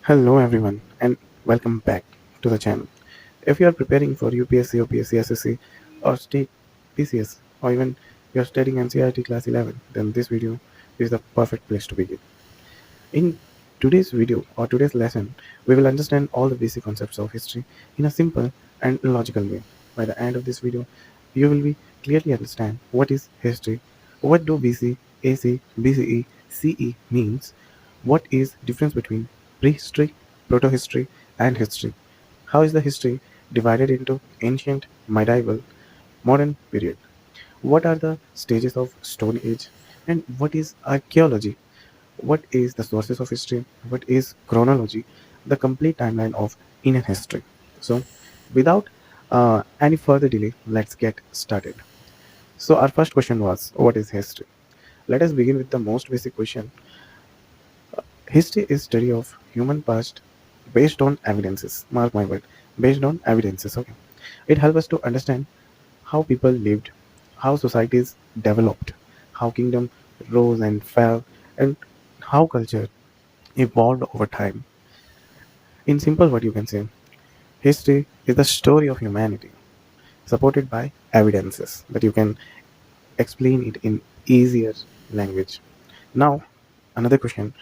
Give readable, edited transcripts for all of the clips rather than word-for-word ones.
Hello everyone and welcome back to the channel. If you are preparing for UPSC, OPSC, SSC or state PCS or even you are studying NCERT class 11, then this video is the perfect place to begin. In today's video or today's lesson, we will understand all the basic concepts of history in a simple and logical way. By the end of this video, you will be clearly understand what is history, what do BC, AC, BCE, CE means, what is difference between prehistory, protohistory, and history, how is the history divided into ancient, medieval, modern period, what are the stages of Stone Age, and what is archaeology, what is the sources of history, what is chronology, the complete timeline of Indian history. So, without any further delay, let's get started. So, our first question was, what is history? Let us begin with the most basic question. History is study of human past based on evidences. Mark my word, based on evidences. Okay, it helps us to understand how people lived, how societies developed, how kingdom rose and fell, and how culture evolved over time. In simple word, you can say history is the story of humanity, supported by evidences that you can explain it in easier language. Now, another question: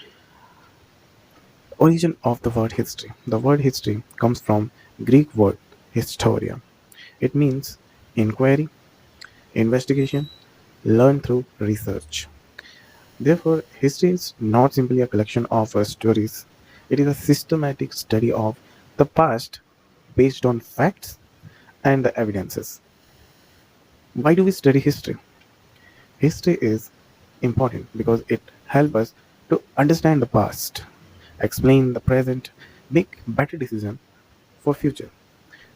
origin of the word history. The word history comes from Greek word historia. It means inquiry, investigation, learn through research. Therefore, history is not simply a collection of stories, it is a systematic study of the past based on facts and the evidences. Why do we study history? History is important because it helps us to understand the past, explain the present, make better decisions for future,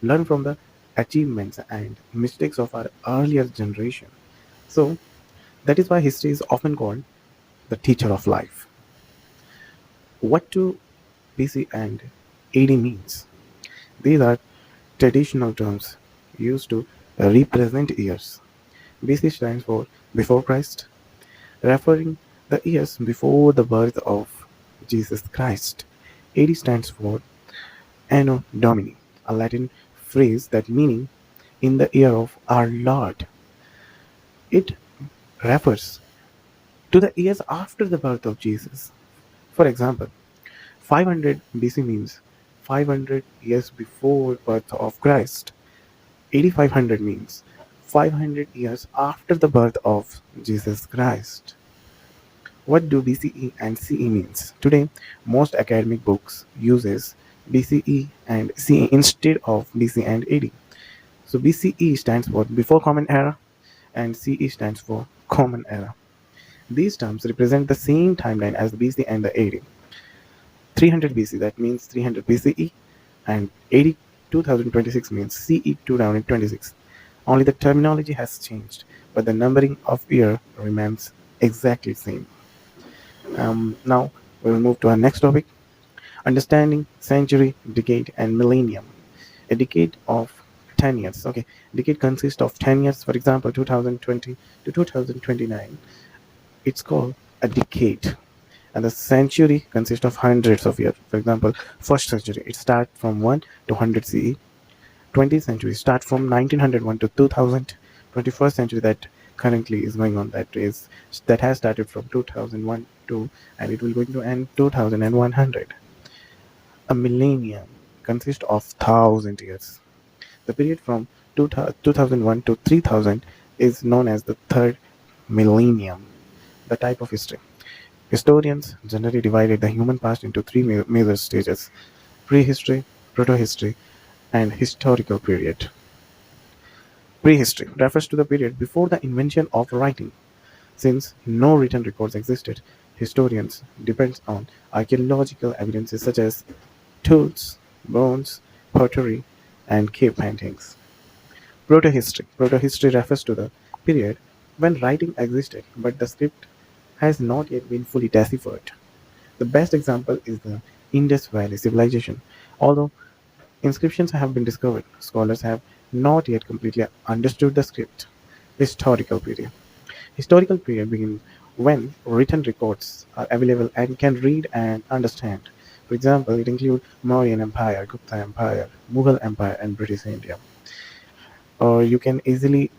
learn from the achievements and mistakes of our earlier generation. So that is why history is often called the teacher of life. What do BC and AD means? These are traditional terms used to represent years. BC stands for before Christ, referring the years before the birth of Jesus Christ. AD stands for Anno Domini, a Latin phrase that meaning in the year of our Lord. It refers to the years after the birth of Jesus. For example, 500 BC means 500 years before birth of Christ. 8500 means 500 years after the birth of Jesus Christ. What do BCE and CE means? Today, most academic books uses BCE and CE instead of BC and AD. So BCE stands for before common era and CE stands for common era. These terms represent the same timeline as the BC and the AD. 300 BC, that means 300 BCE, and 80 2026 means CE 2026. Only the terminology has changed, but the numbering of year remains exactly same. Now we will move to our next topic: understanding century, decade, and millennium. A decade of 10 years. Okay, decade consists of 10 years. For example, 2020 to 2029. It's called a decade. And the century consists of hundreds of years. For example, first century, it starts from 1 to 100 CE. 20th century start from 1901 to 2000. 21st century that currently is going on, that has started from 2001 to, and it will going to end 2100. A millennium consists of 1,000 years. The period from 2001 to 3000 is known as the third millennium. The type of history. Historians generally divided the human past into three major stages: prehistory, protohistory, and historical period. Prehistory refers to the period before the invention of writing. Since no written records existed, historians depend on archaeological evidences such as tools, bones, pottery, and cave paintings. Protohistory. Protohistory refers to the period when writing existed, but the script has not yet been fully deciphered. The best example is the Indus Valley civilization. Although inscriptions have been discovered, scholars have not yet completely understood the script. Historical period. Historical period begins when written records are available and can read and understand. For example, it includes Mauryan Empire, Gupta Empire, Mughal Empire, and British India. Or you can easily